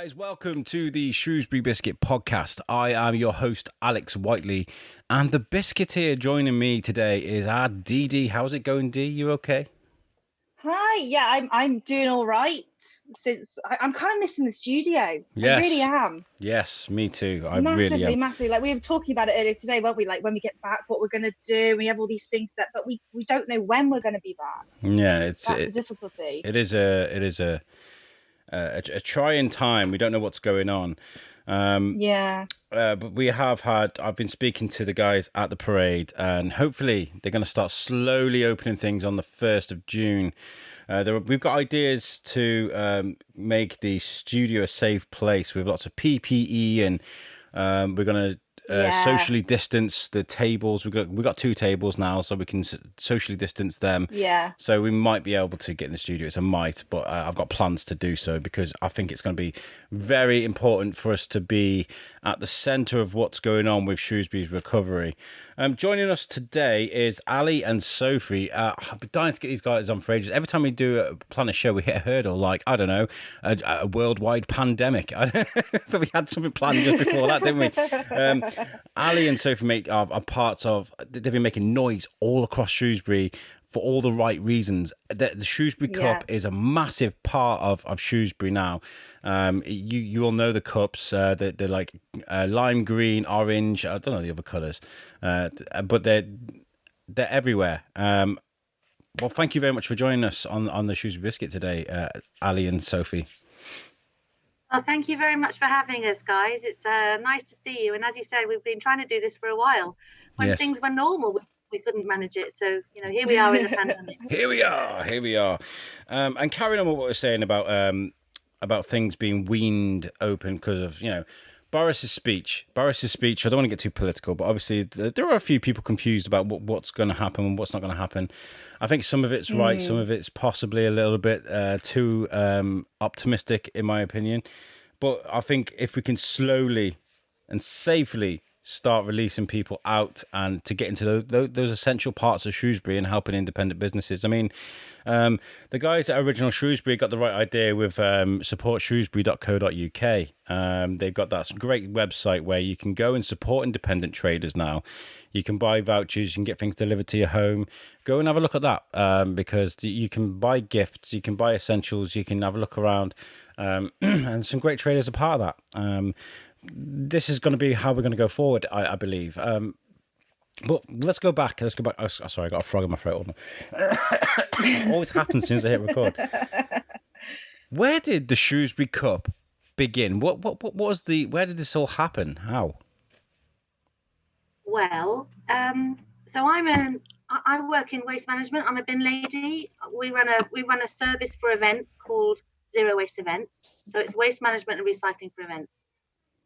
Guys, welcome to the Shrewsbury Biscuit podcast. I am your host, Alex Whiteley, and the Biscuiteer joining me today is our Deedee. How's it going, Dee? You okay? Hi, yeah, I'm doing all right. I'm kind of missing the studio. Yes. I really am. Yes, me too. I Massively, really am. massively. Like we were talking about it earlier today, weren't we? Like when we get back, what we're going to do. We have all these things set, but we don't know when we're going to be back. Yeah, That's the difficulty. It is a trying time. We don't know what's going on. But I've been speaking to the guys at the parade, and hopefully they're going to start slowly opening things on the 1st of June. We've got ideas to make the studio a safe place with lots of PPE, and we're going to socially distance the tables. We've got 2 tables now, so we can socially distance them. Yeah. So we might be able to get in the studio. It's a might, but I've got plans to do so because I think it's going to be very important for us to be at the centre of what's going on with Shrewsbury's recovery. Joining us today is Ali and Sophie. I've been dying to get these guys on for ages. Every time we plan a show, we hit a hurdle, like, I don't know, a worldwide pandemic. We had something planned just before that, didn't we? Ali and Sophie are parts of, they've been making noise all across Shrewsbury for all the right reasons. The Shrewsbury Cup is a massive part of Shrewsbury now. You all know the cups. They're like lime green, orange. I don't know the other colours, but they're everywhere. Well, thank you very much for joining us on the Shrewsbury Biscuit today, Ali and Sophie. Well, thank you very much for having us, guys. It's nice to see you. And as you said, we've been trying to do this for a while. When things were normal, we couldn't manage it. So, here we are in the pandemic. Here we are. And carrying on with what we're saying about things being weaned open because of, Boris's speech. I don't want to get too political, but obviously there are a few people confused about what's going to happen and what's not going to happen. I think some of it's right, some of it's possibly a little bit too optimistic, in my opinion. But I think if we can slowly and safely start releasing people out and to get into those essential parts of Shrewsbury and helping independent businesses. I mean, the guys at Original Shrewsbury got the right idea with supportshrewsbury.co.uk. They've got that great website where you can go and support independent traders now. You can buy vouchers, you can get things delivered to your home. Go and have a look at that because you can buy gifts, you can buy essentials, you can have a look around, and some great traders are part of that. This is going to be how we're going to go forward, I believe. But let's go back. Oh, sorry, I got a frog in my throat. Always happens as soon as I hit record. Where did the Shrewsbury Cup begin? What was where did this all happen? How? Well, so I work in waste management. I'm a bin lady. We run a service for events called Zero Waste Events. So it's waste management and recycling for events.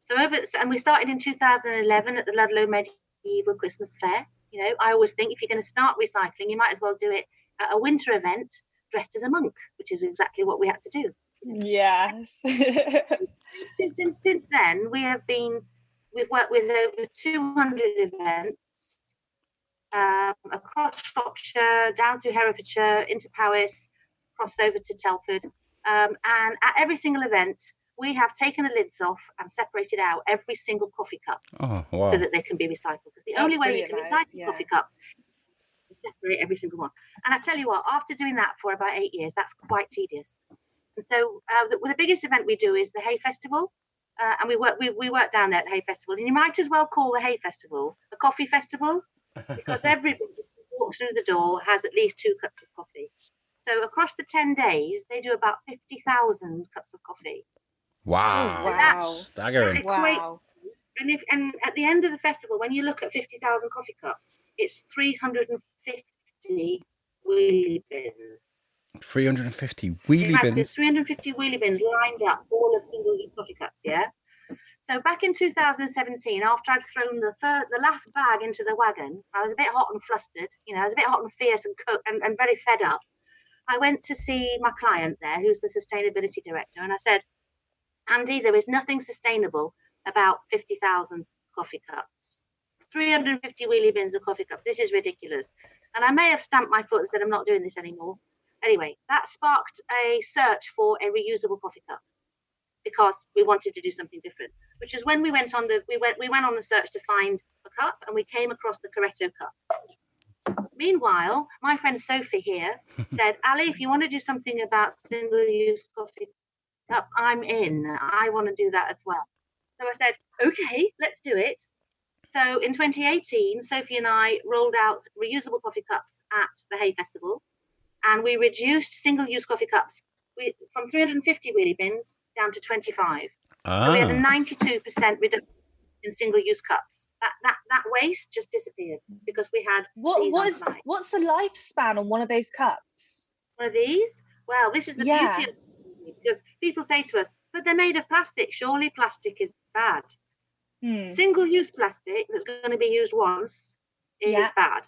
And we started in 2011 at the Ludlow Medieval Christmas Fair. I always think if you're going to start recycling, you might as well do it at a winter event dressed as a monk, which is exactly what we had to do. Yes. Since then, we've worked with over 200 events across Shropshire, down through Herefordshire, into Powys, cross over to Telford. And at every single event, we have taken the lids off and separated out every single coffee cup so that they can be recycled. Because the only way you can recycle coffee cups is separate every single one. And I tell you what, after doing that for about 8 years, that's quite tedious. And so the biggest event we do is the Hay Festival. And we work down there at the Hay Festival. And you might as well call the Hay Festival a coffee festival because everybody who walks through the door has at least 2 cups of coffee. So across the 10 days, they do about 50,000 cups of coffee. Wow. Staggering. Wow. And at the end of the festival, when you look at 50,000 coffee cups, it's 350 wheelie bins. 350 wheelie bins? There's 350 wheelie bins lined up, all of single-use coffee cups, yeah? So back in 2017, after I'd thrown the last bag into the wagon, I was a bit hot and flustered. I was a bit hot and fierce and very fed up. I went to see my client there, who's the sustainability director, and I said, Andy, there is nothing sustainable about 50,000 coffee cups. 350 wheelie bins of coffee cups. This is ridiculous. And I may have stamped my foot and said, I'm not doing this anymore. Anyway, that sparked a search for a reusable coffee cup. because we wanted to do something different. Which is when we went on the search to find a cup, and we came across the Coretto cup. Meanwhile, my friend Sophie here said, Ali, if you want to do something about single-use coffee cups, I'm in. I want to do that as well. So I said, okay, let's do it. So in 2018, Sophie and I rolled out reusable coffee cups at the Hay Festival, and we reduced single-use coffee cups from 350 wheelie bins down to 25. So we had a 92% reduction in single-use cups. That waste just disappeared because we had what's the lifespan on one of those cups? One of these? Well, this is the beauty of it, because people say to us, but they're made of plastic. Surely plastic is bad. Single-use plastic that's going to be used once is bad.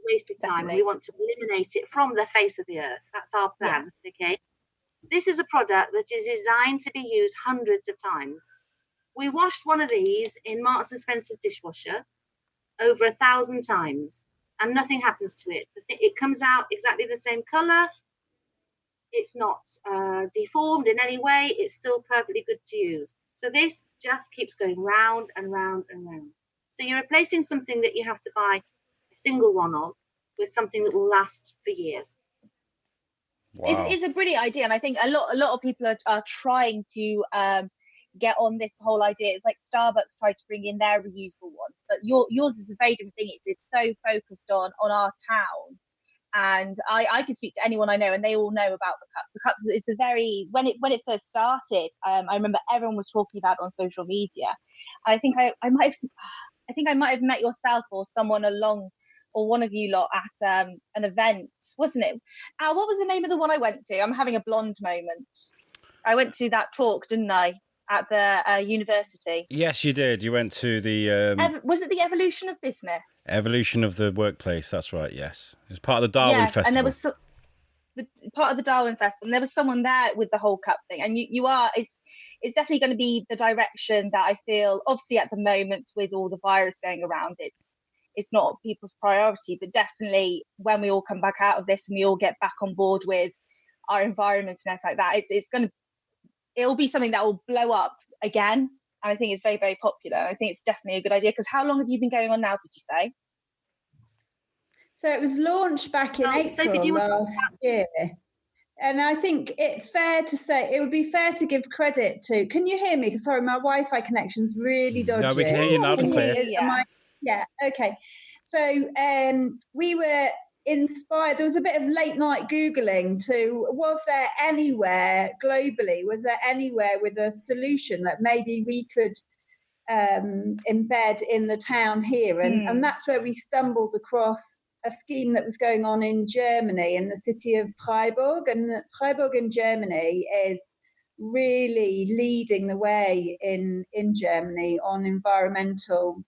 Wasted time. Definitely. We want to eliminate it from the face of the earth. That's our plan. Okay. This is a product that is designed to be used hundreds of times. We washed one of these in Marks and Spencer's dishwasher over 1,000 times, and nothing happens to it. It comes out exactly the same color. It's not deformed in any way. It's still perfectly good to use. So this just keeps going round and round and round. So you're replacing something that you have to buy a single one of with something that will last for years. Wow. It's a brilliant idea, and I think a lot of people are trying to get on this whole idea. It's like Starbucks tried to bring in their reusable ones, but yours is a very different thing. It's so focused on our town, and I can speak to anyone I know, and they all know about the cups. The cups, it's a very when it first started. I remember everyone was talking about it on social media. I think I might have met yourself or someone along, or one of you lot at an event, wasn't it? Al, what was the name of the one I went to? I'm having a blonde moment. I went to that talk, didn't I, at the university? Yes, you did. You went to the... was it the Evolution of Business? Evolution of the Workplace, that's right, yes. It was part of the Darwin Festival. And there was part of the Darwin Festival, and there was someone there with the whole cup thing. And it's definitely going to be the direction that I feel, obviously at the moment with all the virus going around, it's not people's priority, but definitely when we all come back out of this and we all get back on board with our environment and everything like that, it'll be something that will blow up again. And I think it's very, very popular. I think it's definitely a good idea, because how long have you been going on now, did you say? So it was launched back in April last year. And I think it's fair to say, it would be fair to give credit to, can you hear me? Because sorry, my Wi-Fi connection's really dodgy. No, we can hear you loud and clear. Yeah, okay. So we were inspired. There was a bit of late night Googling was there anywhere globally, was there anywhere with a solution that maybe we could embed in the town here? And that's where we stumbled across a scheme that was going on in Germany, in the city of Freiburg. And Freiburg in Germany is really leading the way in Germany on environmental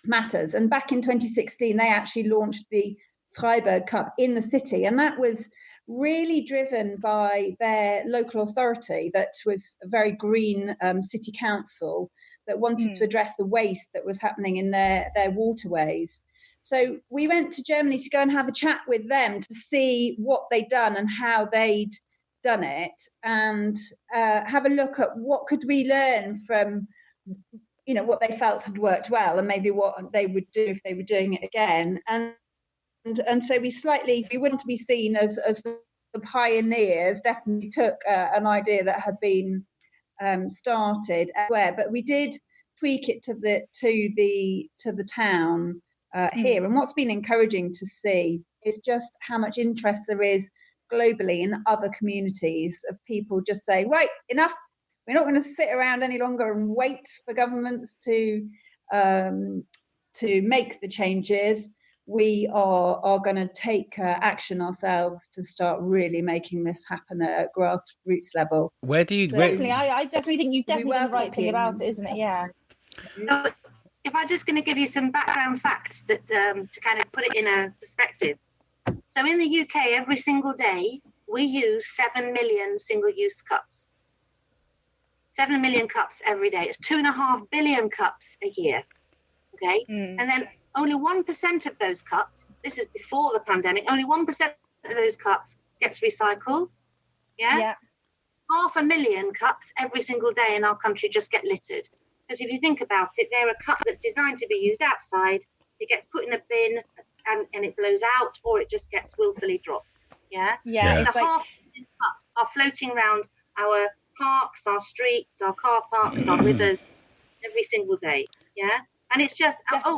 matters. And back in 2016, they actually launched the Shrewsbury Cup in the city, and that was really driven by their local authority, that was a very green city council that wanted to address the waste that was happening in their waterways. So we went to Germany to go and have a chat with them to see what they'd done and how they'd done it, and have a look at what could we learn from, what they felt had worked well, and maybe what they would do if they were doing it again. And so we wouldn't be seen as the pioneers. Definitely took an idea that had been started elsewhere, but we did tweak it to the town here. And what's been encouraging to see is just how much interest there is globally in other communities of people just saying, right, enough. We're not going to sit around any longer and wait for governments to make the changes. We are going to take action ourselves to start really making this happen at a grassroots level. Where do you... Definitely, I definitely think you've definitely done the right thing about it, isn't it? Yeah. So if I'm just going to give you some background facts that to kind of put it in a perspective. So in the UK, every single day, we use 7 million single-use cups. 7 million cups every day. It's 2.5 billion cups a year. Okay? And then only 1% of those cups, this is before the pandemic, only 1% of those cups gets recycled. Yeah? 500,000 cups every single day in our country just get littered. Because if you think about it, they're a cup that's designed to be used outside. It gets put in a bin and it blows out, or it just gets willfully dropped. Yeah. Yeah. So 500,000 cups are floating around our parks, our streets, our car parks, our rivers every single day. Yeah. And it's just, and do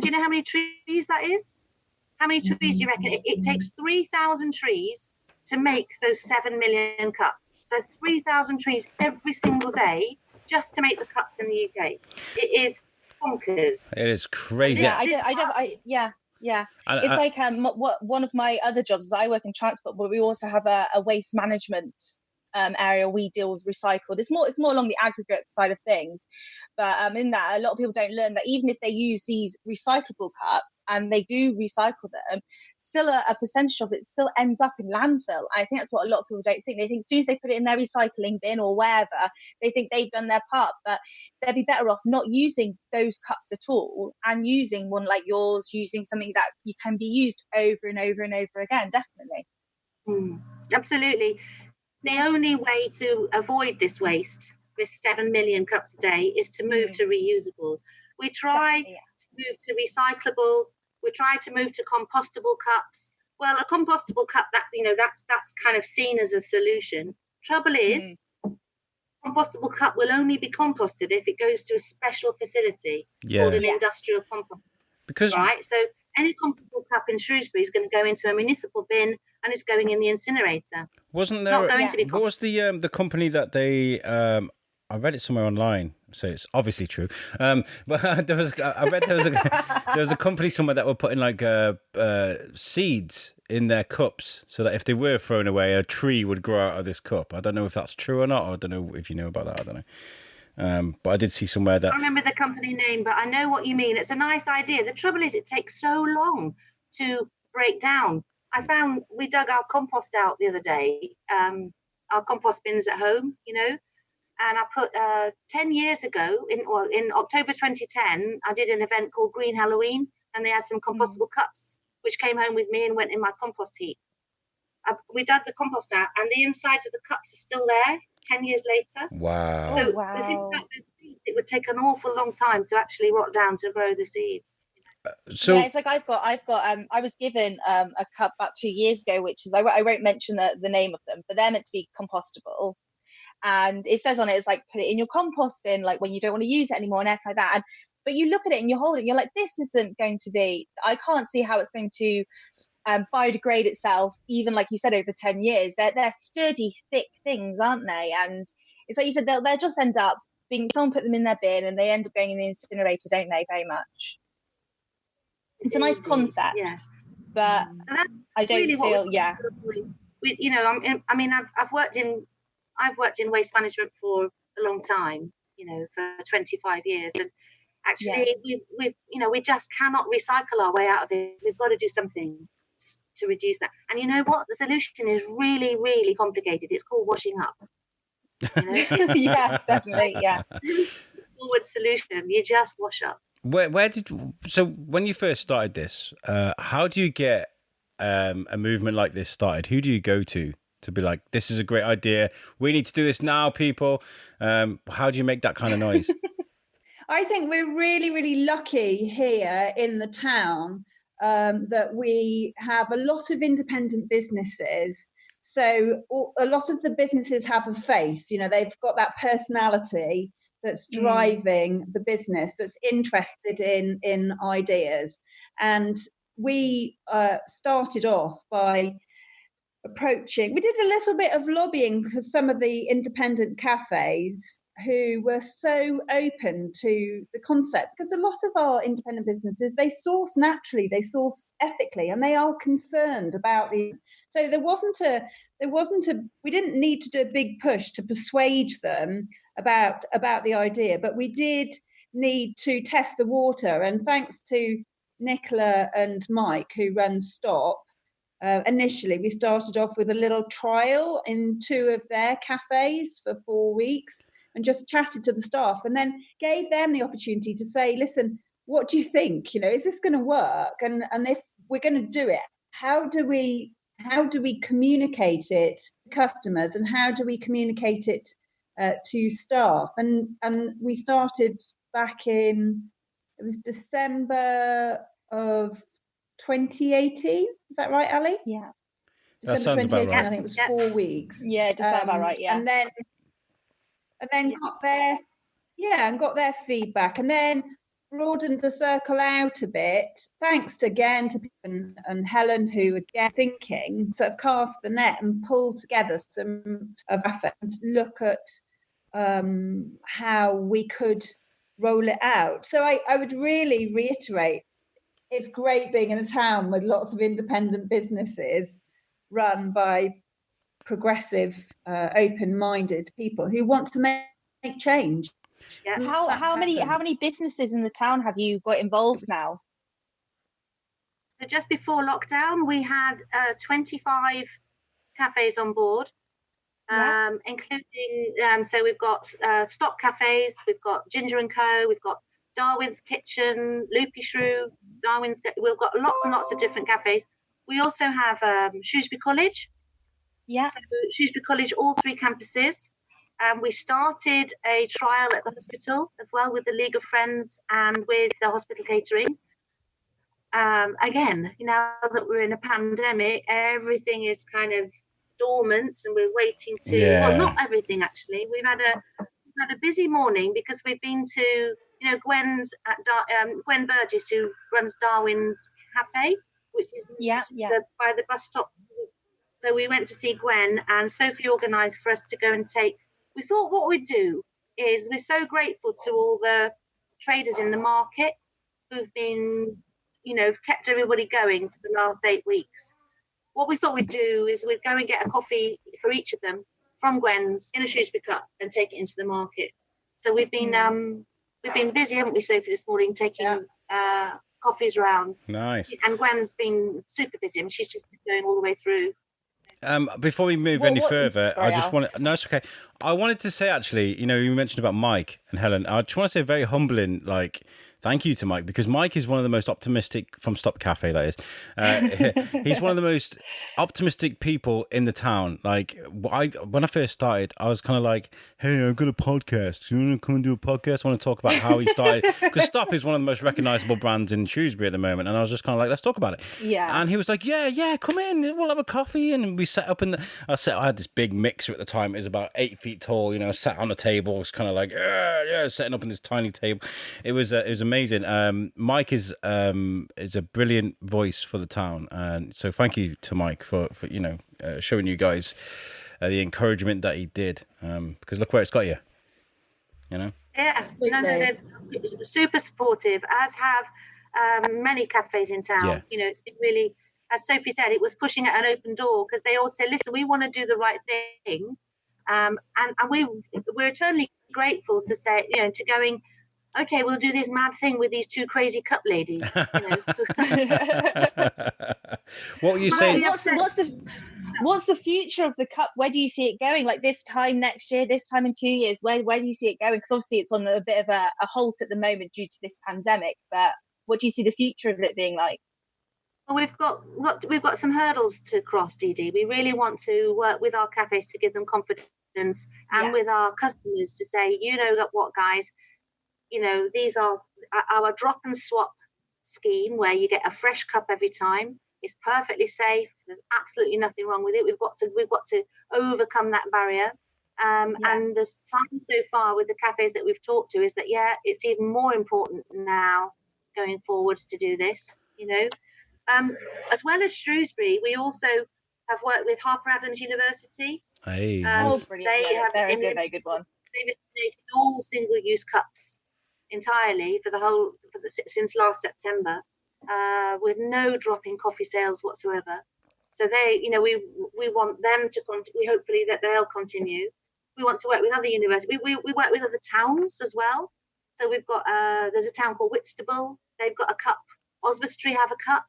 you know how many trees that is? How many trees do you reckon? It takes 3,000 trees to make those 7 million cups. So 3,000 trees every single day just to make the cups in the UK. It is bonkers. It is crazy. Yeah. It's like one of my other jobs is I work in transport, but we also have a waste management area. We deal with recycled. It's more along the aggregate side of things, but in that, a lot of people don't learn that even if they use these recyclable cups and they do recycle them, still a percentage of it still ends up in landfill. I think that's what a lot of people don't think. They think as soon as they put it in their recycling bin or wherever, they think they've done their part, but they'd be better off not using those cups at all and using one like yours, using something that you can be used over and over and over again. Definitely. Absolutely. The only way to avoid this waste, this 7 million cups a day, is to move to reusables. We try to move to recyclables. We try to move to compostable cups. Well, a compostable cup, that's kind of seen as a solution. Trouble is, compostable cup will only be composted if it goes to a special facility called an industrial compost. Right? So any compostable cup in Shrewsbury is going to go into a municipal bin and it's going in the incinerator. Wasn't there? What was the company that they? I read it somewhere online, so it's obviously true. But I read there was a company somewhere that were putting like seeds in their cups, so that if they were thrown away, a tree would grow out of this cup. I don't know if that's true or not. Or I don't know if you know about that. I don't know. But I did see somewhere that... I don't remember the company name, but I know what you mean. It's a nice idea. The trouble is it takes so long to break down. We dug our compost out the other day, our compost bins at home, and I put 10 years ago, in October 2010, I did an event called Green Halloween, and they had some compostable cups, which came home with me and went in my compost heap. We dug the compost out, and the insides of the cups are still there 10 years later. Wow. So the thing about those seeds, it would take an awful long time to actually rot down to grow the seeds. So it's like I've got I was given a cup about 2 years ago, which is I won't mention the name of them, but they're meant to be compostable, and it says on it, it's like put it in your compost bin, like when you don't want to use it anymore and everything like that. But you look at it and you hold it and you're like, this isn't going to be, I can't see how it's going to biodegrade itself, even like you said, over 10 years. They're sturdy, thick things, aren't they? And it's like you said, they'll just end up being, someone put them in their bin and they end up going in the incinerator, don't they? Very much. It's a nice concept, but I don't really feel, I've worked in waste management for a long time, for 25 years, and actually we just cannot recycle our way out of it. We've got to do something to reduce that. And you know what? The solution is really, really complicated. It's called washing up. Yes, definitely, yeah. Forward solution. You just wash up. So when you first started this, how do you get a movement like this started? Who do you go to be like, this is a great idea, we need to do this now, people? How do you make that kind of noise? I think we're really, really lucky here in the town that we have a lot of independent businesses. So a lot of the businesses have a face, they've got that personality that's driving the business, that's interested in ideas. And we started off by we did a little bit of lobbying for some of the independent cafes who were so open to the concept, because a lot of our independent businesses, they source naturally, they source ethically, and they are concerned about so we didn't need to do a big push to persuade them about the idea, but we did need to test the water. And thanks to Nicola and Mike, who run Stop, initially we started off with a little trial in 2 of their cafes for 4 weeks and just chatted to the staff, and then gave them the opportunity to say, listen, what do you think? Is this going to work? And if we're going to do it, how do we how do we communicate it to customers, and how do we communicate it to staff? And we started back in, it was December of 2018. Is that right, Ali? Yeah. That December sounds about 2018. right. I think it was 4 weeks. Yeah, it does sound about right. Yeah. And then got their feedback, and then broadened the circle out a bit, thanks to Pip and Helen, who again thinking sort of cast the net and pull together some of effort and look at how we could roll it out. So I would really reiterate, it's great being in a town with lots of independent businesses run by progressive, open-minded people who want to make change. Yeah. How many businesses in the town have you got involved now? So just before lockdown, we had 25 cafes on board, including so we've got Stop Cafes, we've got Ginger and Co, we've got Darwin's Kitchen, Loopy Shrew, we've got lots and lots of different cafes. We also have Shrewsbury College. Yeah. So Shrewsbury College, all 3 campuses. We started a trial at the hospital as well with the League of Friends and with the hospital catering. Again, now that we're in a pandemic, everything is kind of dormant, and we're waiting to. Yeah. Well, not everything actually. We've had a busy morning because we've been to Gwen Burgess, who runs Darwin's Cafe, which is by the bus stop. So we went to see Gwen, and Sophie organised for us to go and take. We thought what we'd do is, we're so grateful to all the traders in the market who've been, kept everybody going for the last 8 weeks. What we thought we'd do is we'd go and get a coffee for each of them from Gwen's in a Shrewsbury Cup and take it into the market. So we've been busy, haven't we, Sophie, this morning, taking coffees around. Nice. And Gwen's been super busy. I mean, she's just been going all the way through. Before we move any further, I just want to... No, it's okay. I wanted to say, actually, you mentioned about Mike and Helen. I just want to say a very humbling, thank you to Mike, because Mike is one of the most optimistic, from Stop Cafe, that is. He's one of the most optimistic people in the town. When I first started, I was kind of like, hey, I've got a podcast. You want to come and do a podcast? I want to talk about how he started. Because Stop is one of the most recognisable brands in Shrewsbury at the moment. And I was just kind of like, let's talk about it. Yeah. And he was like, yeah, come in. We'll have a coffee. And we set up I had this big mixer at the time. It was about 8 feet tall, sat on a table. It was kind of like, setting up in this tiny table. It was amazing. Mike is a brilliant voice for the town, and so thank you to Mike for showing you guys the encouragement that he did, because look where it's got you. Yeah, they're super supportive, as have many cafes in town. Yeah. It's been really, as Sophie said, it was pushing at an open door, because they all said, listen, we want to do the right thing, and we're eternally grateful to say, to going, okay, we'll do this mad thing with these 2 crazy cup ladies. What were you saying? What's the future of the cup? Where do you see it going? Like this time next year, this time in 2 years, where do you see it going? Because obviously it's on a bit of a halt at the moment due to this pandemic. But what do you see the future of it being like? Well, we've got some hurdles to cross, Deedee. We really want to work with our cafes to give them confidence, and with our customers to say, what, guys. These are our drop and swap scheme, where you get a fresh cup every time. It's perfectly safe. There's absolutely nothing wrong with it. We've got to overcome that barrier. And the sign so far with the cafes that we've talked to is that it's even more important now going forwards to do this. As well as Shrewsbury, we also have worked with Harper Adams University. Hey, brilliant! They're a very good one. They've eliminated all single-use cups entirely since last September, with no drop in coffee sales whatsoever. So we want them to we hopefully that they'll continue. We want to work with other universities. We work with other towns as well. So we've got there's a town called Whitstable. They've got a cup. Oswestry have a cup.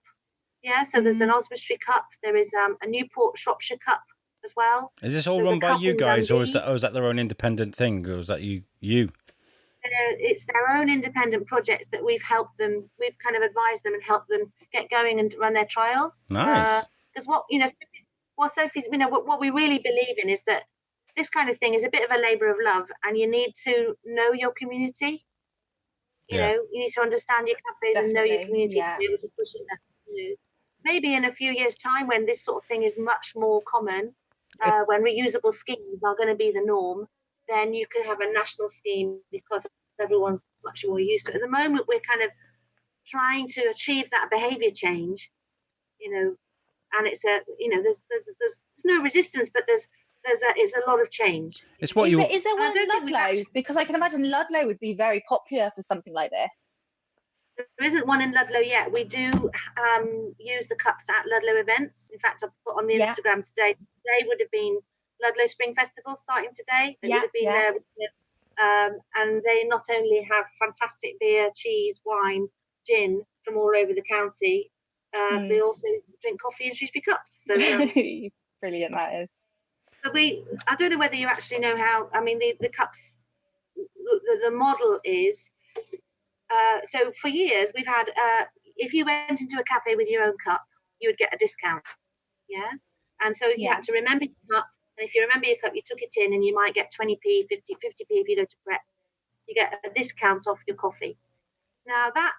Yeah, so there's an Oswestry Cup. There is a Newport Shropshire Cup as well. Is this all run by you guys, or is that their own independent thing, or is that you? It's their own independent projects that we've helped them. We've kind of advised them and helped them get going and run their trials. Nice. Because what Sophie Well, Sophie's, what we really believe in is that this kind of thing is a bit of a labour of love, and you need to know your community. You need to understand your cafes and know your community to be able to push it. Maybe in a few years' time, when this sort of thing is much more common, when reusable schemes are going to be the norm, then you can have a national scheme because everyone's much more used to it. At the moment, we're kind of trying to achieve that behaviour change, and it's there's no resistance, but it's a lot of change. It's what Is there one in Ludlow? Because I can imagine Ludlow would be very popular for something like this. There isn't one in Ludlow yet. We do use the cups at Ludlow events. In fact, I've put on the Instagram today. Today would have been Ludlow Spring Festival starting today. They would have been there. And they not only have fantastic beer, cheese, wine, gin from all over the county, they also drink coffee in Shrewsbury Cups. So brilliant, that is. I don't know whether you actually know how. I mean, the cups. The model is. So for years we've had. If you went into a cafe with your own cup, you would get a discount. Yeah, and so you had to remember your cup. And if you remember your cup, you took it in, and you might get 20p, 50p if you go to prep. You get a discount off your coffee. Now that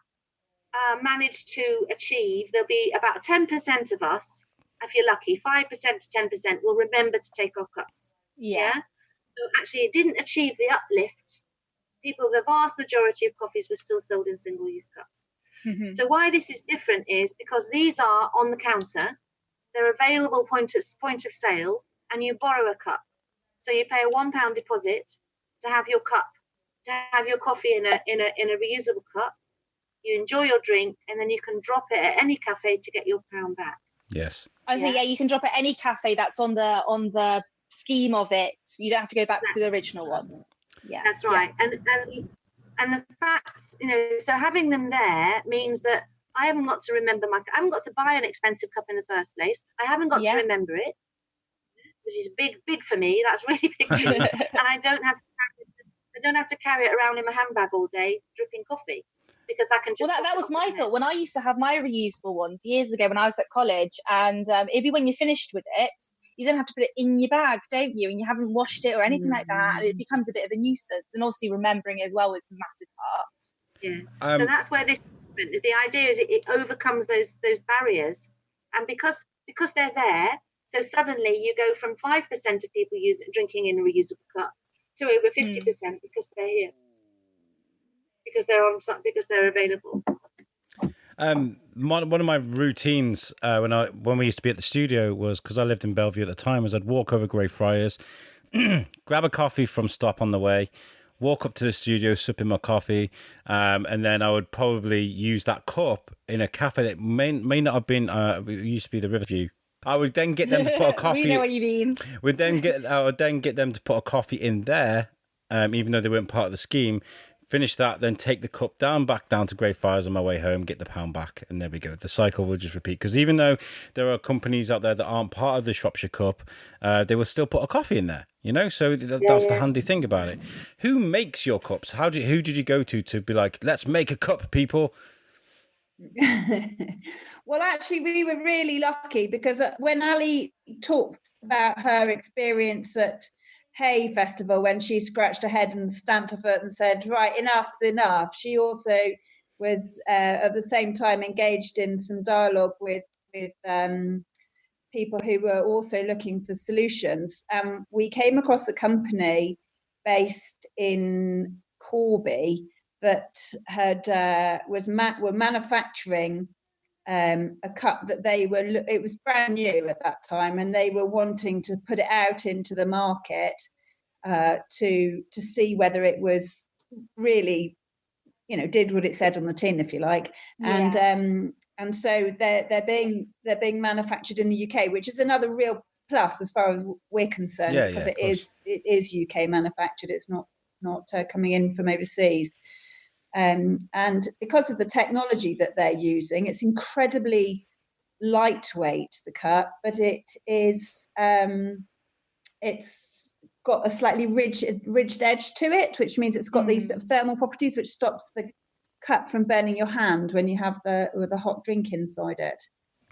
managed to achieve, there'll be about 10% of us, if you're lucky, 5% to 10% will remember to take our cups. Yeah. So actually, it didn't achieve the uplift. The vast majority of coffees were still sold in single-use cups. Mm-hmm. So why this is different is because these are on the counter, they're available point of sale, and you borrow a cup. So you pay a £1 deposit to have your cup, to have your coffee in a reusable cup. You enjoy your drink, and then you can drop it at any cafe to get your £1 back. Yes. I say, you can drop at any cafe that's on the scheme of it. You don't have to go back to the original one. Yeah, that's right. Yeah. And the facts, so having them there means that I haven't got to remember I haven't got to buy an expensive cup in the first place. I haven't got to remember it, which is big for me. That's really big for me. And I don't have to carry it around in my handbag all day, dripping coffee. Because I can just. Well, that was my thought when I used to have my reusable ones years ago when I was at college, and it'd be when you're finished with it, you then have to put it in your bag, don't you? And you haven't washed it or anything like that, and it becomes a bit of a nuisance. And obviously, remembering it as well is a massive part. Yeah. So that's where the idea is it overcomes those barriers, and because they're there, so suddenly you go from 5% of people drinking in a reusable cup to over 50% because they're here. Because they're available. One of my routines when we used to be at the studio was, because I lived in Bellevue at the time, was I'd walk over Greyfriars, grab a coffee from stop on the way, walk up to the studio, sip in my coffee, and then I would probably use that cup in a cafe that may not have been. It used to be the Riverview. I would then get them to put a coffee. We know what you mean. I would then get them to put a coffee in there, even though they weren't part of the scheme. Finish that, then take the cup back down to Greyfriars on my way home, get the £1 back, and there we go. The cycle will just repeat. Because even though there are companies out there that aren't part of the Shropshire Cup, they will still put a coffee in there, So that's the handy thing about it. Who makes your cups? Who did you go to be like, let's make a cup, people? Well, actually, we were really lucky because when Ali talked about her experience at Hay Festival, when she scratched her head and stamped her foot and said, right, enough's enough, she also was at the same time engaged in some dialogue with people who were also looking for solutions. We came across a company based in Corby that were manufacturing a cup that it was brand new at that time, and they were wanting to put it out into the market to see whether it was really, did what it said on the tin, if you like. And so they're being manufactured in the UK, which is another real plus as far as we're concerned, because it is UK manufactured. It's not coming in from overseas. And because of the technology that they're using, it's incredibly lightweight, the cup, but it's got a slightly ridged edge to it, which means it's got these sort of thermal properties which stops the cup from burning your hand when you have the hot drink inside it.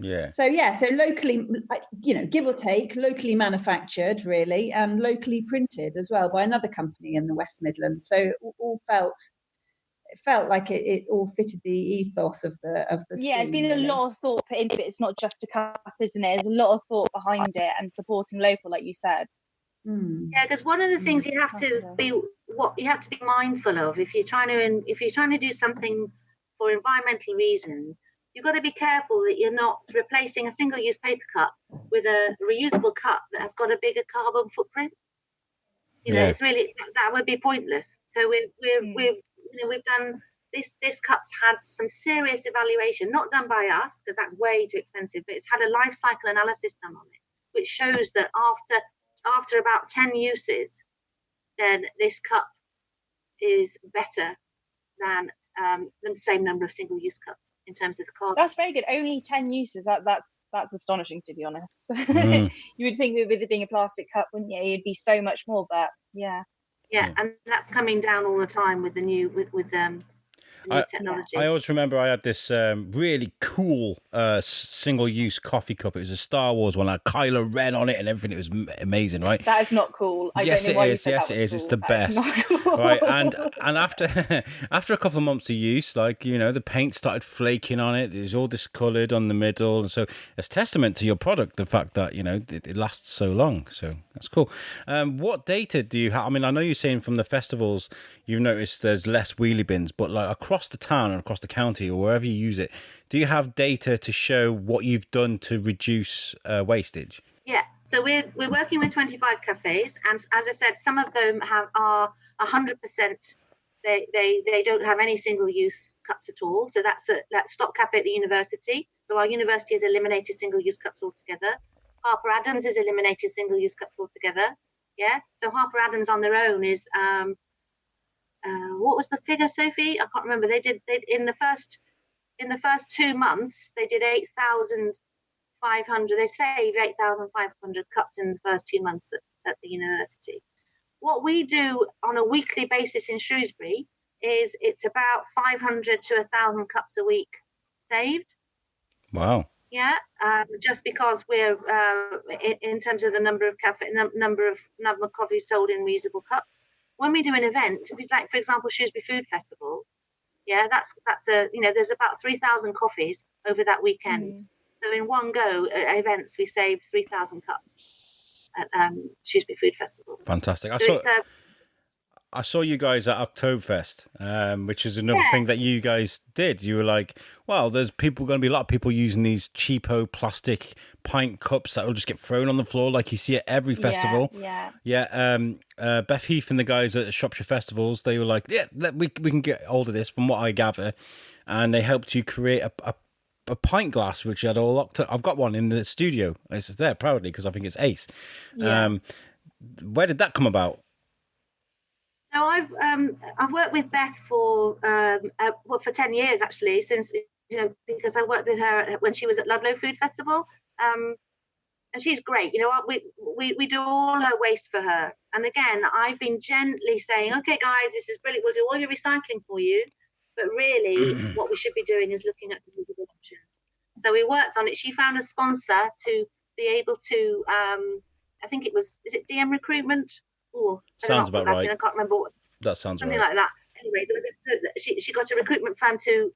Yeah. So locally, give or take, locally manufactured really, and locally printed as well by another company in the West Midlands. So it all felt like it all fitted the ethos of the scheme. There's been really. a lot of thought put into it. It's not just a cup, isn't it? There's a lot of thought behind it and supporting local, like you said. Yeah, because one of the things you have to be mindful of if you're trying to do something for environmental reasons, you've got to be careful that you're not replacing a single-use paper cup with a reusable cup that has got a bigger carbon footprint. It's really, that would be pointless. So we've done this cup's had some serious evaluation, not done by us because that's way too expensive, but it's had a life cycle analysis done on it, which shows that after about 10 uses, then this cup is better than the same number of single-use cups in terms of the carbon. That's very good. Only 10 uses. That's astonishing, to be honest. You would think with it being a plastic cup, wouldn't you? It'd be so much more, but yeah. Yeah, and that's coming down all the time with the new technology. I always remember I had this really cool single-use coffee cup. It was a Star Wars one, like Kylo Ren on it and everything. It was amazing, right? That is not cool. Yes, it is. Yes, it is. It's the best, right? And after a couple of months of use, the paint started flaking on it. It was all discoloured on the middle, and so it's testament to your product, the fact that it lasts so long. So that's cool. What data do you have? I mean, I know you're saying from the festivals you've noticed there's less wheelie bins, but across the town and across the county or wherever you use it, do you have data to show what you've done to reduce wastage? Yeah, so we're working with 25 cafes, and as I said, some of them are 100%. They don't have any single-use cups at all. So that's Stop Cafe at the university. So our university has eliminated single-use cups altogether. Harper Adams has eliminated single-use cups altogether. Yeah, so Harper Adams on their own is what was the figure, Sophie? I can't remember. They in the first 2 months they did 8,500. They saved 8,500 cups in the first 2 months at the university. What we do on a weekly basis in Shrewsbury is it's about 500 to 1,000 cups a week saved. Wow. Yeah, just because we're in terms of the number of coffees sold in reusable cups. When we do an event, like for example Shrewsbury Food Festival, yeah, that's there's about 3,000 coffees over that weekend. So in one go at events we saved 3,000 cups at Shrewsbury Food Festival. Fantastic. So I saw you guys at Oktoberfest, which is another thing that you guys did. You were like, well, there's going to be a lot of people using these cheapo plastic pint cups that will just get thrown on the floor like you see at every festival. Beth Heath and the guys at Shropshire Festivals, they were like, we can get hold of this from what I gather. And they helped you create a pint glass, which had all I've got one in the studio. It's there proudly because I think it's ace. Yeah. Where did that come about? So I've worked with Beth for 10 years actually, since because I worked with her when she was at Ludlow Food Festival, and she's great. We do all her waste for her, and again I've been gently saying, okay guys, this is brilliant, we'll do all your recycling for you, but really what we should be doing is looking at the reusable options. So we worked on it. She found a sponsor to be able to I think is it DM Recruitment? Sounds about right. I can't remember what. That sounds something right. like that. Anyway, she got a recruitment firm to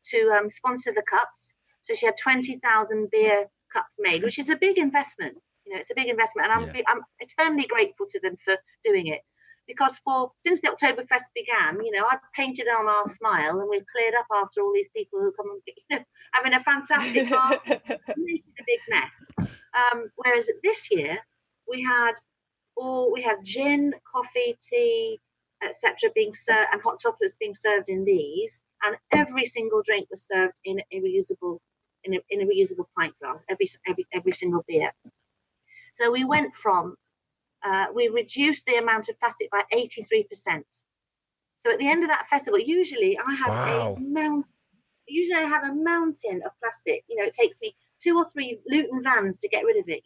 sponsor the cups. So she had 20,000 beer cups made, which is a big investment. It's a big investment, and I'm eternally grateful to them for doing it. Because since the Oktoberfest began, I've painted on our smile, and we've cleared up after all these people who come and having a fantastic party, making a big mess. Whereas this year we had gin, coffee, tea, etc. being served, and hot chocolates being served in these, and every single drink was served in a reusable pint glass. Every single beer. So we went from we reduced the amount of plastic by 83%. So at the end of that festival, usually I have a mountain of plastic. It takes me 2 or 3 Luton vans to get rid of it.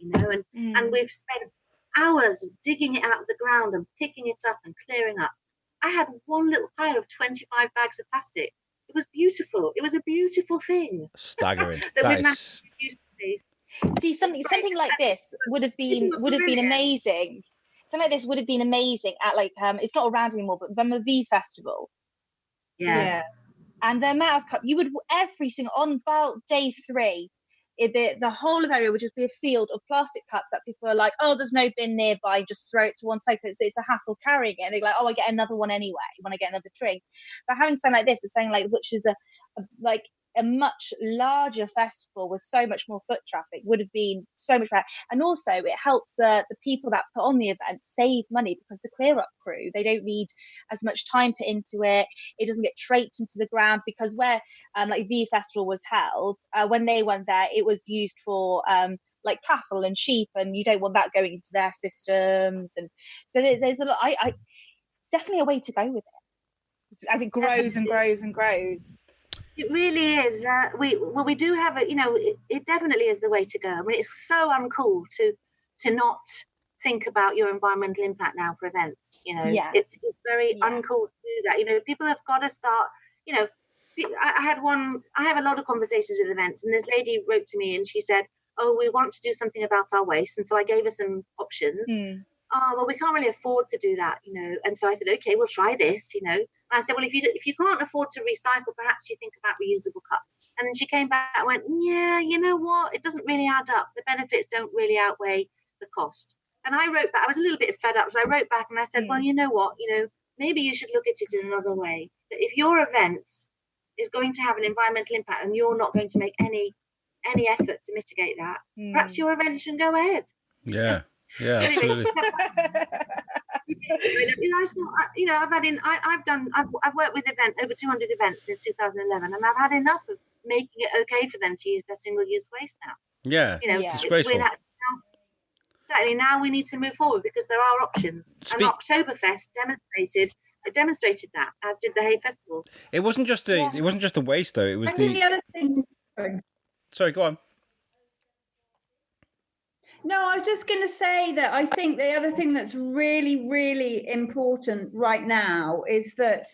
And we've spent hours digging it out of the ground and picking it up and clearing up. I had one little pile of 25 bags of plastic. It was beautiful. It was a beautiful thing. Staggering. See, something like this would have been amazing. Something like this would have been amazing at like it's not around anymore, but the Festival. Yeah. And the amount of cup you would every single on about day 3, the whole of area would just be a field of plastic cups that people are like, oh, there's no bin nearby, just throw it to one side because it's a hassle carrying it. And they're like, oh, I get another one anyway when I get another drink. But having something like this, is saying like, which is a much larger festival with so much more foot traffic, would have been so much better. And also it helps the people that put on the event save money, because the clear up crew, they don't need as much time put into it. It doesn't get traipsed into the ground, because where like the festival was held, when they went there, it was used for like cattle and sheep, and you don't want that going into their systems. And so there's a lot. It's definitely a way to go with it as it grows and grows and grows. It really is. We do have it. It definitely is the way to go. I mean, it's so uncool to not think about your environmental impact now for events. It's very uncool to do that. People have got to start. I have a lot of conversations with events, and this lady wrote to me and she said, "Oh, we want to do something about our waste," and so I gave her some options. Oh, well, we can't really afford to do that, And so I said, okay, we'll try this, And I said, well, if you can't afford to recycle, perhaps you think about reusable cups. And then she came back and went, yeah, you know what? It doesn't really add up. The benefits don't really outweigh the cost. And I wrote back. I was a little bit fed up, so I wrote back and I said, well, you know what? Maybe you should look at it in another way. That if your event is going to have an environmental impact and you're not going to make any effort to mitigate that, perhaps your event shouldn't go ahead. Yeah. Yeah, absolutely. I've worked with over 200 events since 2011, and I've had enough of making it okay for them to use their single-use waste now. Yeah, disgraceful. Exactly. Now we need to move forward because there are options. And Oktoberfest demonstrated that, as did the Hay Festival. It wasn't just the waste though. It was the other thing. Sorry, go on. No, I was just going to say that I think the other thing that's really, really important right now is that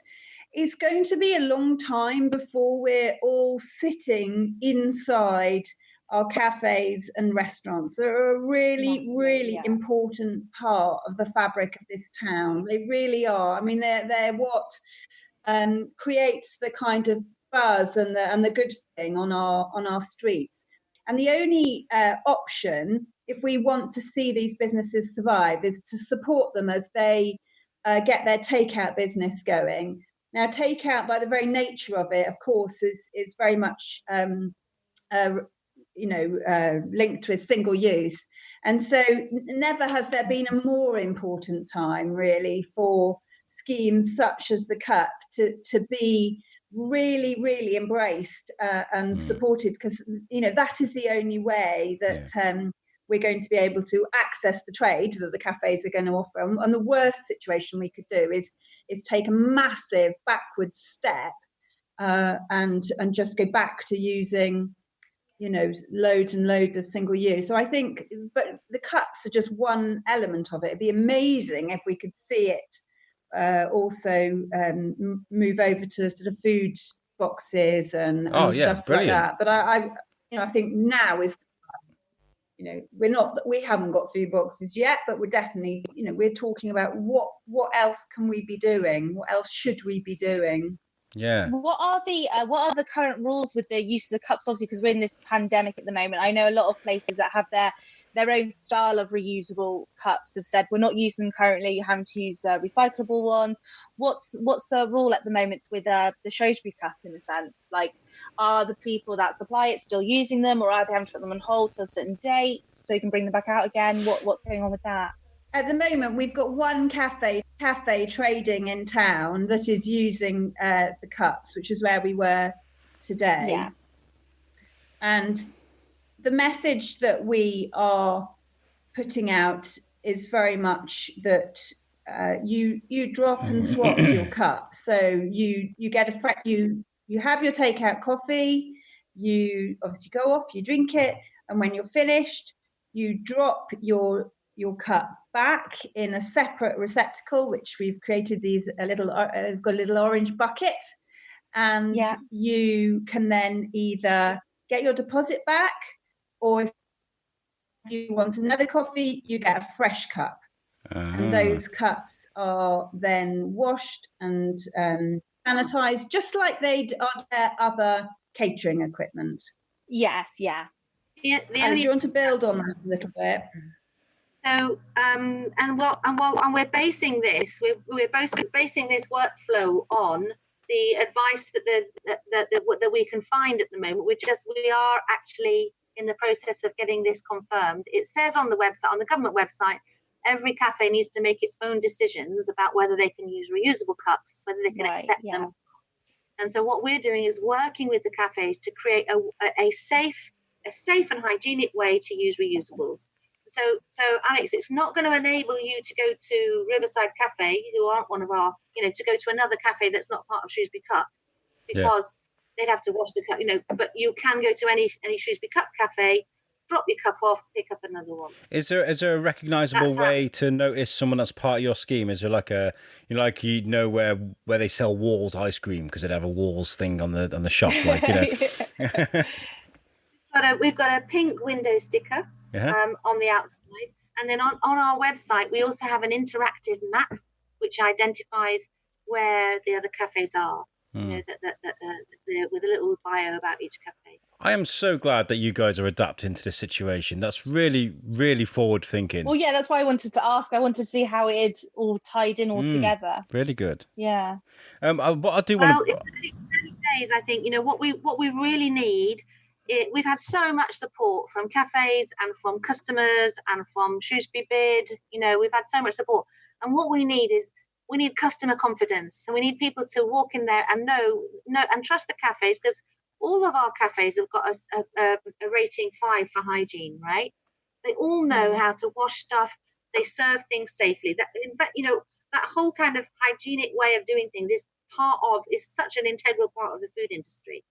it's going to be a long time before we're all sitting inside our cafes and restaurants. They're a really, really important part of the fabric of this town. They really are. I mean, they're what creates the kind of buzz and the good thing on our streets. And the only option, if we want to see these businesses survive, is to support them as they get their takeout business going. Now, takeout, by the very nature of it, of course, is very much linked with single use. And so never has there been a more important time, really, for schemes such as the Cup to be really, really embraced and supported, because that is the only way that we're going to be able to access the trade that the cafes are going to offer. And the worst situation we could do is take a massive backwards step and just go back to using loads and loads of single use. So I think, but the cups are just one element of it. It'd be amazing if we could see it also move over to sort of food boxes and stuff brilliant. like that. But I think now is, we haven't got food boxes yet, but we're definitely, we're talking about what else can we be doing? What else should we be doing? Yeah. What are the current rules with the use of the cups? Obviously, because we're in this pandemic at the moment. I know a lot of places that have their own style of reusable cups have said we're not using them currently. You're having to use recyclable ones. What's the rule at the moment with the Shrewsbury Cup, in a sense? Like, are the people that supply it still using them, or are they having to put them on hold till a certain date so you can bring them back out again? What's going on with that? At the moment, we've got one cafe trading in town that is using the cups, which is where we were today. Yeah. And the message that we are putting out is very much that you drop and swap your cup. So you get you have your takeout coffee, you obviously go off, you drink it, and when you're finished, you drop your cup back in a separate receptacle, which we've created we've got a little orange bucket, and you can then either get your deposit back, or if if you want another coffee, you get a fresh cup. And those cups are then washed and sanitized, just like they'd on their other catering equipment. Yes, yeah. Do you want to build on that a little bit? So, and we're basing this. We're basing this workflow on the advice that we can find at the moment. We are actually in the process of getting this confirmed. It says on the website, on the government website, every cafe needs to make its own decisions about whether they can use reusable cups, whether they can accept them. And so what we're doing is working with the cafes to create a safe and hygienic way to use reusables. So Alex, it's not going to enable you to go to Riverside Cafe, who aren't one of our, to go to another cafe that's not part of Shrewsbury Cup, because they'd have to wash the cup, but you can go to any Shrewsbury Cup cafe, drop your cup off, pick up another one. Is there a recognisable way to notice someone that's part of your scheme? Is there like where they sell Walls ice cream because they'd have a Walls thing on the shop, We've got a pink window sticker on the outside, and then on our website we also have an interactive map which identifies where the other cafes are. With a little bio about each cafe. I am so glad that you guys are adapting to the situation. That's really, really forward thinking. Well, yeah, that's why I wanted to ask. I wanted to see how it all tied in all together. Really good. Yeah. What I do want to. Well, in early days, I think what we really need. We've had so much support from cafes and from customers and from Shrewsbury Bid. We've had so much support, and what we need is. We need customer confidence. So we need people to walk in there and know and trust the cafes, because all of our cafes have got a rating 5 for hygiene, right? They all know how to wash stuff. They serve things safely. That, in fact, that whole kind of hygienic way of doing things is such an integral part of the food industry.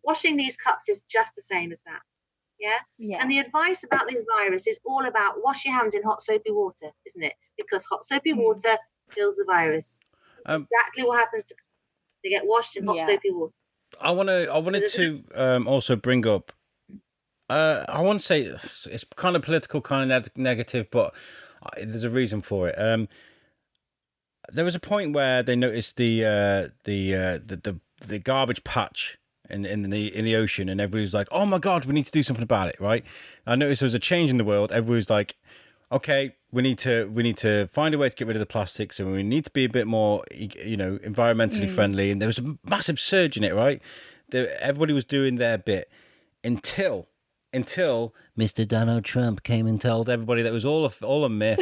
Washing these cups is just the same as that. Yeah. And the advice about this virus is all about wash your hands in hot soapy water, isn't it? Because hot soapy water kills the virus. Exactly what happens. They get washed in hot soapy water. I wanted to also bring up. I want to say it's kind of political, kind of negative, but there's a reason for it. There was a point where they noticed the garbage patch in the ocean, and everybody was like, "Oh my God, we need to do something about it!" Right? I noticed there was a change in the world. Everybody was like, "Okay, we need to find a way to get rid of the plastics, and we need to be a bit more, environmentally friendly." And there was a massive surge in it, right? Everybody was doing their bit until Mr. Donald Trump came and told everybody that it was all a myth.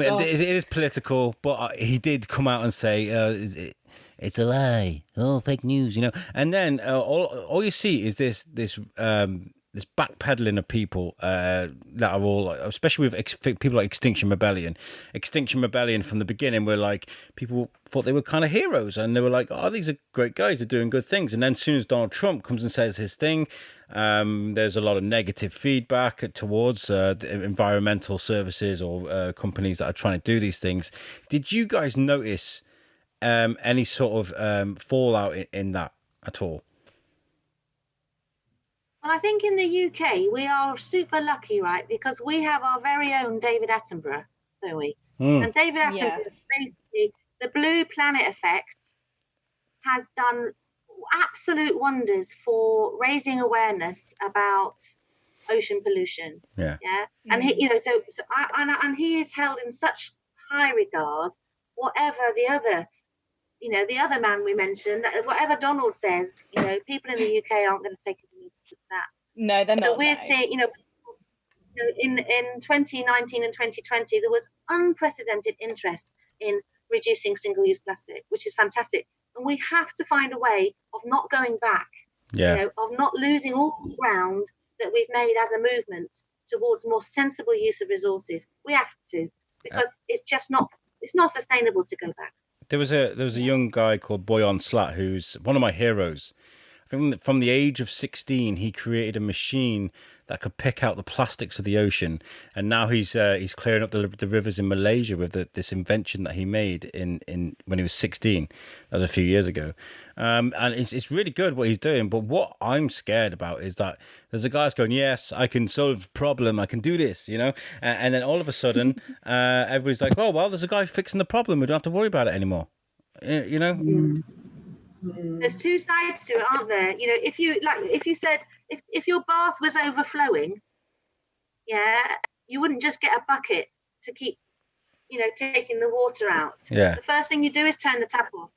It is political, but he did come out and say it's a lie, fake news, And then all you see is this backpedaling of people that are all, especially with people like Extinction Rebellion. Extinction Rebellion from the beginning were like, people thought they were kind of heroes, and they were like, "Oh, these are great guys, they're doing good things." And then as soon as Donald Trump comes and says his thing, there's a lot of negative feedback towards the environmental services or companies that are trying to do these things. Did you guys notice any sort of fallout in that at all? Well, I think in the UK we are super lucky, right? Because we have our very own David Attenborough, don't we? And David Attenborough, basically, the Blue Planet Effect has done absolute wonders for raising awareness about ocean pollution. Yeah. And he, and he is held in such high regard. Whatever the other man we mentioned, whatever Donald says, people in the UK aren't going to take notice of that. No, they're not. So we're seeing, in 2019 and 2020, there was unprecedented interest in reducing single-use plastic, which is fantastic. And we have to find a way of not going back, of not losing all the ground that we've made as a movement towards more sensible use of resources. We have to, because it's not sustainable to go back. There was a young guy called Boyan Slat, who's one of my heroes. from the age of 16, he created a machine that could pick out the plastics of the ocean, and now he's clearing up the rivers in Malaysia with this invention that he made in when he was 16. That was a few years ago, and it's really good what he's doing. But what I'm scared about is that there's a guy that's going, yes, I can solve the problem, I can do this, and then all of a sudden, everybody's like, oh well, there's a guy fixing the problem, we don't have to worry about it anymore, There's two sides to it, aren't there? If you said if your bath was overflowing, you wouldn't just get a bucket to keep, taking the water out. Yeah. The first thing you do is turn the tap off.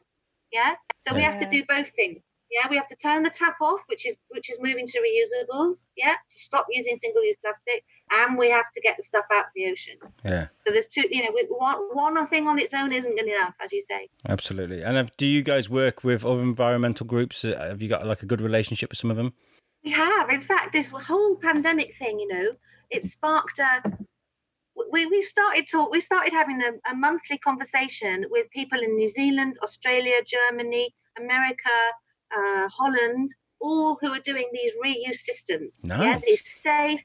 Yeah. So we have to do both things. Yeah, we have to turn the tap off, which is moving to reusables. Yeah, to stop using single-use plastic, and we have to get the stuff out of the ocean. Yeah. So there's two. With one thing on its own isn't good enough, as you say. Absolutely. And do you guys work with other environmental groups? Have you got like a good relationship with some of them? We have. In fact, this whole pandemic thing, it sparked we started having a monthly conversation with people in New Zealand, Australia, Germany, America, Holland, all who are doing these reuse systems. Nice. Yeah, these safe,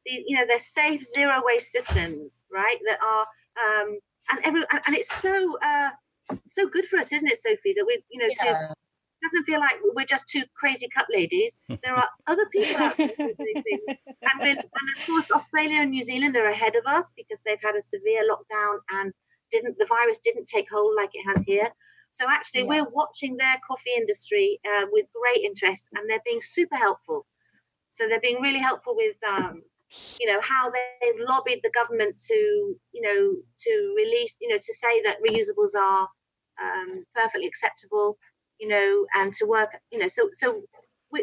they're safe zero waste systems, right? That are and it's so good for us, isn't it, Sophie? That it doesn't feel like we're just two crazy cup ladies. There are other people out there who are doing things. And of course, Australia and New Zealand are ahead of us because they've had a severe lockdown and the virus didn't take hold like it has here. So actually, we're watching their coffee industry with great interest, and they're being super helpful. So they're being really helpful with, how they've lobbied the government to release, to say that reusables are perfectly acceptable. And to work, so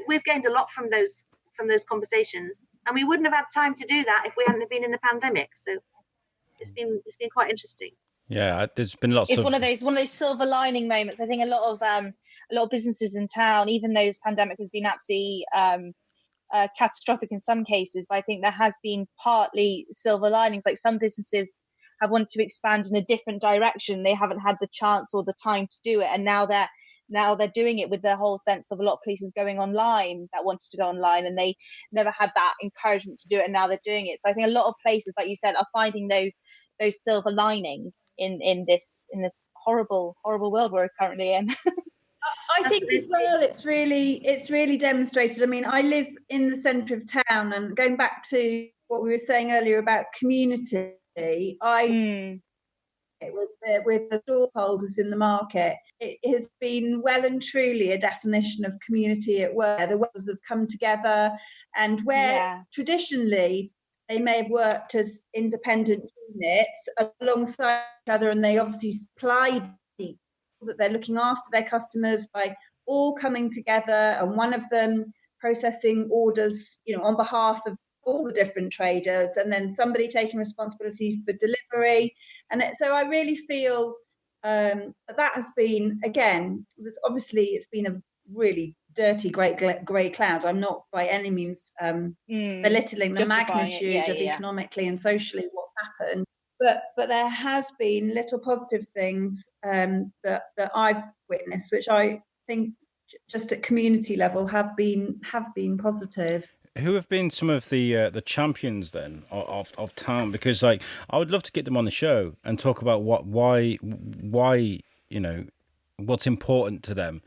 we've gained a lot from those conversations, and we wouldn't have had time to do that if we hadn't been in a pandemic. So it's been quite interesting. Yeah, there's been lots. It's one of those silver lining moments. I think a lot of businesses in town, even though this pandemic has been absolutely catastrophic in some cases, but I think there has been partly silver linings. Like some businesses have wanted to expand in a different direction, they haven't had the chance or the time to do it, and now they're doing it with the whole sense of a lot of places going online that wanted to go online and they never had that encouragement to do it, and now they're doing it. So I think a lot of places, like you said, are finding those silver linings in this horrible world we're currently in. I think as well, it's really demonstrated. I mean, I live in the centre of town, and going back to what we were saying earlier about community, with the stallholders in the market, it has been well and truly a definition of community at work. The workers have come together, and where traditionally they may have worked as independent units alongside each other, and they obviously supply that they're looking after their customers by all coming together, and one of them processing orders, on behalf of all the different traders, and then somebody taking responsibility for delivery. And so I really feel that has been, again, it's been a really dirty grey cloud. I'm not by any means belittling the magnitude of economically and socially what's happened, but there has been little positive things that I've witnessed, which I think just at community level have been positive. Who have been some of the champions then of town? Because I would love to get them on the show and talk about why what's important to them.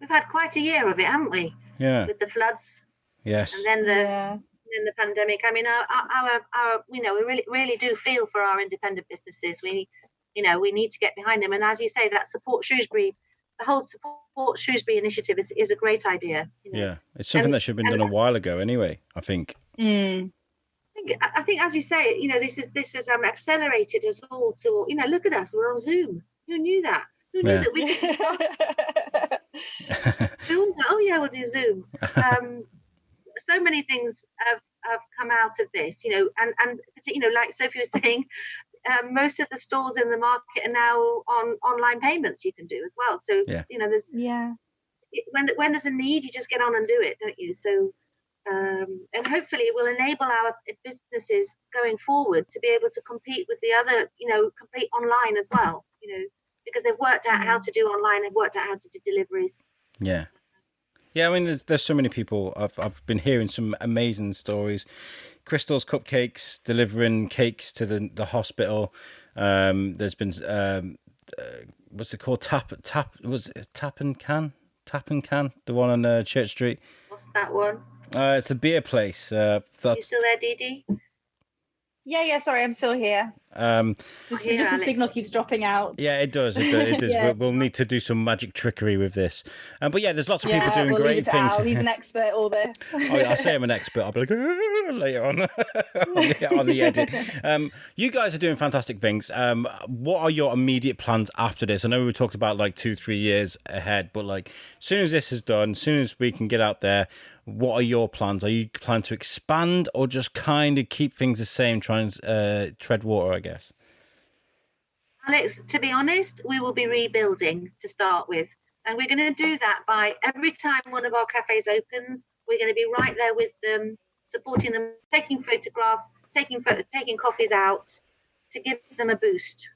We've had quite a year of it, haven't we? Yeah. With the floods. Yes. And then the pandemic. I mean, our we really do feel for our independent businesses. We need to get behind them. And as you say, that Support Shrewsbury. The whole Support Shrewsbury initiative is a great idea. Yeah, it's something that should have been done a while ago anyway, I think. I think, as you say, this has accelerated us all to, look at us, we're on Zoom. Who knew that? Who knew that we could we'll do Zoom. So many things have come out of this, and like Sophie was saying, most of the stalls in the market are now on online payments you can do as well. So, there's when there's a need, you just get on and do it, don't you? So, and hopefully it will enable our businesses going forward to be able to compete with the other, compete online as well, because they've worked out how to do online, they've worked out how to do deliveries. Yeah. Yeah, I mean, there's so many people. I've been hearing some amazing stories. Crystal's Cupcakes delivering cakes to the hospital. There's been what's it called? Was it Tap and Can, the one on Church Street. What's that one? It's a beer place. You still there, Deedee? Yeah, sorry, I'm still here. Just the signal keeps dropping out. Yeah, it does. It does. Yeah. We'll need to do some magic trickery with this. But yeah, there's lots of people doing we'll great leave it to things. Al. He's an expert at all this. I say I'm an expert. I'll be like later on on the edit. You guys are doing fantastic things. What are your immediate plans after this? I know we talked about like 2-3 years ahead, but like as soon as this is done, as soon as we can get out there, what are your plans? Are you planning to expand or just kind of keep things the same, try and tread water, I guess? Alex, to be honest, we will be rebuilding to start with. And we're going to do that by every time one of our cafes opens, we're going to be right there with them, supporting them, taking photographs, taking coffees out to give them a boost.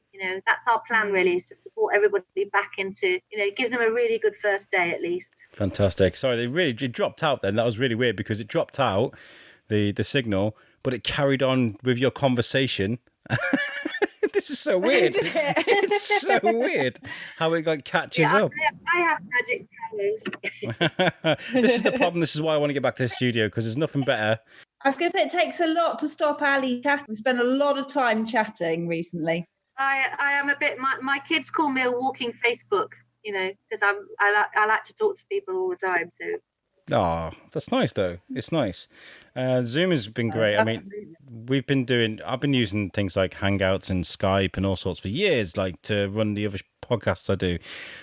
That's our plan really, is to support everybody back into, give them a really good first day at least. Fantastic. Sorry, it dropped out then. That was really weird because it dropped out, the signal, but it carried on with your conversation. This is so weird. It's so weird how it like catches up. I have magic powers. This is the problem. This is why I want to get back to the studio, because there's nothing better. I was going to say, it takes a lot to stop Ali chatting. We spent a lot of time chatting recently. I am a bit. My kids call me a walking Facebook, because I like to talk to people all the time. So. Oh, that's nice though. It's nice. Zoom has been great. I mean, I've been using things like Hangouts and Skype and all sorts for years, like to run the other podcasts I do.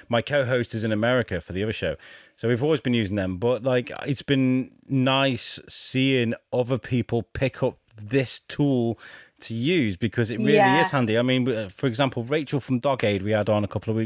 My co-host is in America for the other show, so we've always been using them. But like, it's been nice seeing other people pick up this tool to use, because it really is handy. I mean, for example, Rachel from Dog Aid we had on a couple of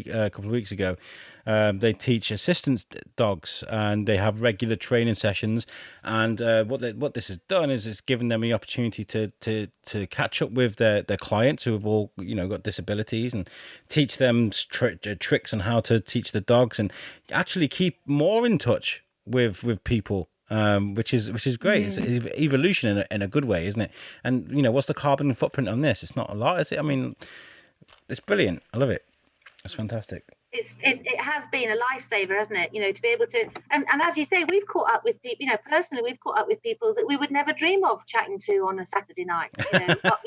weeks ago. They teach assistance dogs, and they have regular training sessions. And what this has done is it's given them the opportunity to catch up with their clients who have all got disabilities, and teach them tricks on how to teach the dogs, and actually keep more in touch with people. Which is great. It's evolution in a good way, isn't it? And what's the carbon footprint on this? It's not a lot, is it? I mean, it's brilliant. I love it. It's fantastic. It has been a lifesaver, hasn't it? To be able to, and as you say, we've caught up with people. Personally, we've caught up with people that we would never dream of chatting to on a Saturday night. But,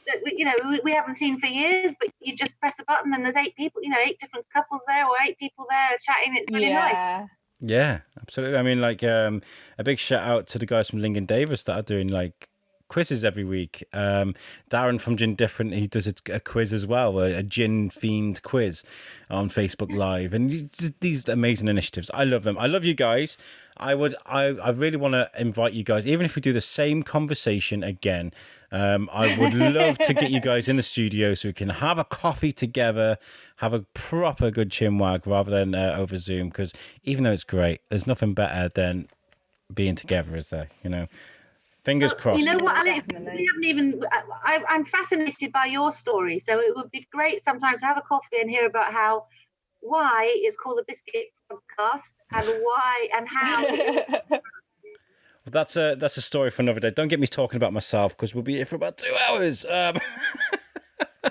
that we haven't seen for years, but you just press a button and there's 8 people, 8 different couples there, or 8 people there chatting. It's really nice. Yeah, absolutely. I mean, like, a big shout out to the guys from Ling and Davis that are doing like quizzes every week. Darren from Gin Different, he does a quiz as well, a gin themed quiz on Facebook Live, and these amazing initiatives. I love them. I love you guys. I really want to invite you guys, even if we do the same conversation again. I would love to get you guys in the studio so we can have a coffee together, have a proper good chinwag rather than over Zoom, because even though it's great, there's nothing better than being together, is there? Fingers crossed. You know what, Alex? We haven't even. I'm fascinated by your story, so it would be great sometime to have a coffee and hear about why it's called the Biscuit Podcast, and why and how. That's a story for another day. Don't get me talking about myself, because we'll be here for about 2 hours.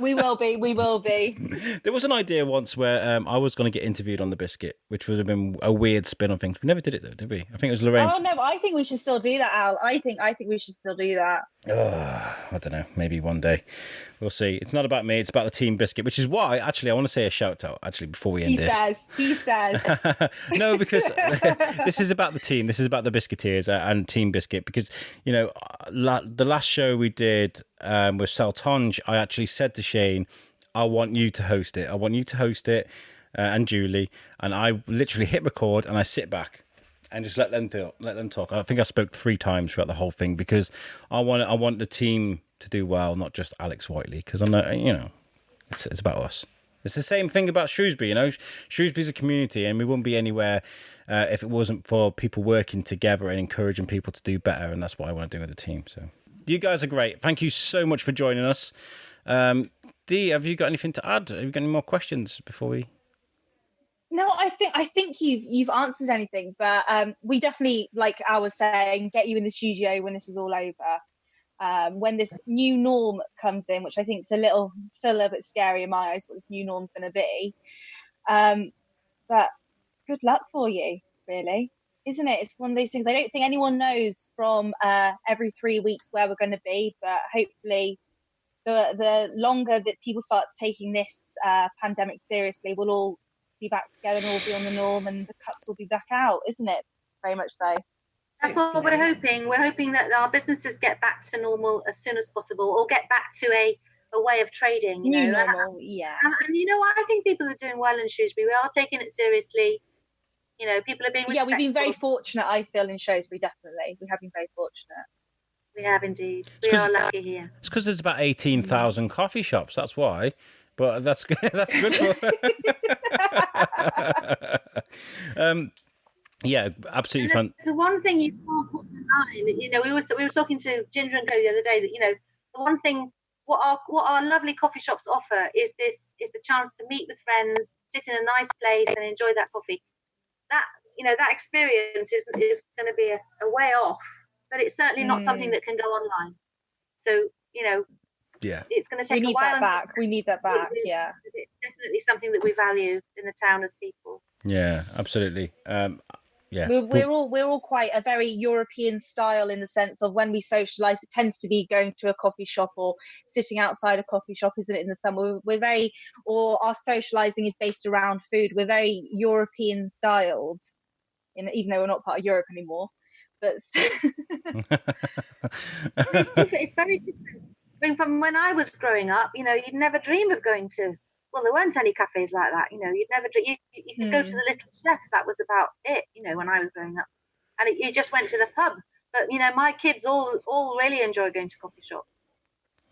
We will be. There was an idea once where I was going to get interviewed on the Biscuit, which would have been a weird spin on things. We never did it though, did we? I think it was Lorraine. Oh no, I think we should still do that, Al. I think we should still do that. I don't know. Maybe one day. We'll see. It's not about me. It's about the Team Biscuit, which is why, actually, I want to say a shout out, actually, before we end this. He says. No, because this is about the team. This is about the Biscuiteers and Team Biscuit, because, the last show we did with Saltonge, I actually said to Shane, I want you to host it. And Julie. And I literally hit record and I sit back and just let them talk. I think I spoke 3 times throughout the whole thing, because I want the team to do well, not just Alex Whiteley, because I'm not, it's about us. It's the same thing about Shrewsbury. Shrewsbury's a community, and we wouldn't be anywhere if it wasn't for people working together and encouraging people to do better, and that's what I want to do with the team. So you guys are great. Thank you so much for joining us. Dee, have you got anything to add? Have you got any more questions before we? No, I think you've answered anything, but we definitely, like I was saying, get you in the studio when this is all over. When this new norm comes in, which I think is still a little bit scary in my eyes, what this new norm's going to be. But good luck for you, really, isn't it? It's one of those things. I don't think anyone knows from every 3 weeks where we're going to be, but hopefully the longer that people start taking this pandemic seriously, we'll all be back together and all be on the norm, and the cups will be back out, isn't it? Very much so. That's what we're hoping. We're hoping that our businesses get back to normal as soon as possible, or get back to a way of trading. New normal, yeah. And you know what? I think people are doing well in Shrewsbury. We are taking it seriously. You know, people are being respectful. Yeah, we've been very fortunate, I feel, in Shrewsbury, definitely. We have been very fortunate. We have indeed. We are lucky here. It's because there's about 18,000 coffee shops. That's why. But that's good. That's good for. Yeah, absolutely fun. The one thing you can't put online, you know, we were talking to Ginger and Co the other day that, you know, the one thing what our lovely coffee shops offer is the chance to meet with friends, sit in a nice place, and enjoy that coffee. That, you know, that experience is going to be a way off, but it's certainly not something that can go online. So, you know. Yeah, it's going to take a while. We need that back. Yeah, it's definitely something that we value in the town as people. Yeah, absolutely. Yeah, we're all quite a very European style in the sense of when we socialise, it tends to be going to a coffee shop or sitting outside a coffee shop, isn't it? In the summer, our socialising is based around food. We're very European styled, even though we're not part of Europe anymore. But it's different. It's very different. I mean, from when I was growing up, you know, you'd never dream of going to. Well, there weren't any cafes like that. You know, you'd never. You could go to the Little Chef. That was about it. You know, when I was growing up, and you just went to the pub. But you know, my kids all really enjoy going to coffee shops.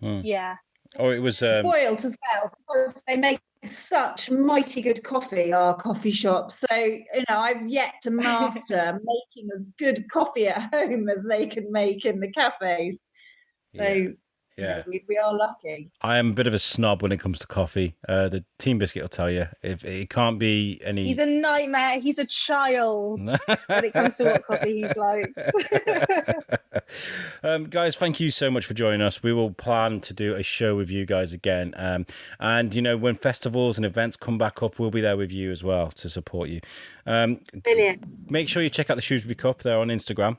Yeah. Oh, it was spoiled as well because they make such mighty good coffee. Our coffee shops. So you know, I've yet to master making as good coffee at home as they can make in the cafes. So. Yeah. Yeah, we are lucky. I am a bit of a snob when it comes to coffee. The Team Biscuit will tell you if it can't be any. He's a nightmare. He's a child when it comes to what coffee he's like. Guys, thank you so much for joining us. We will plan to do a show with you guys again. And you know, when festivals and events come back up, we'll be there with you as well to support you. Brilliant. Make sure you check out the Shrewsbury Cup. They're on Instagram.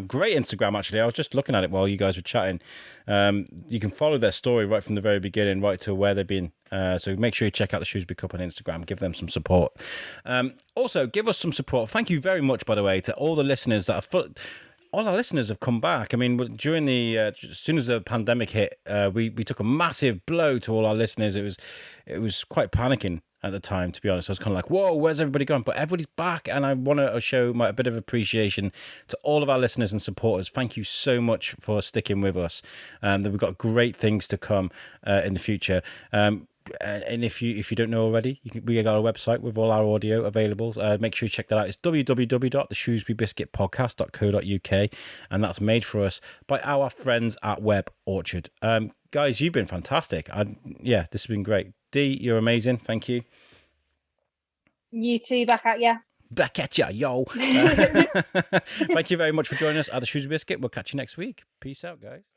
Great Instagram, actually. I was just looking at it while you guys were chatting. You can follow their story right from the very beginning, right to where they've been. So make sure you check out the Shrewsbury Cup on Instagram. Give them some support. Also, give us some support. Thank you very much, by the way, to all the listeners that are. All our listeners have come back. I mean, during as soon as the pandemic hit, we took a massive blow to all our listeners. It was quite panicking at the time, to be honest. I was kind of like, whoa, where's everybody gone? But everybody's back, and I want to show a bit of appreciation to all of our listeners and supporters. Thank you so much for sticking with us. That we've got great things to come in the future. And if you don't know already, we got a website with all our audio available. Make sure you check that out. It's www.theshrewsburybiscuitpodcast.co.uk, and that's made for us by our friends at Web Orchard. Guys, you've been fantastic. This has been great. Dee, you're amazing. Thank you. You too. Back at ya. Back at ya, yo. Thank you very much for joining us at the Shrewsbury Biscuit. We'll catch you next week. Peace out, guys.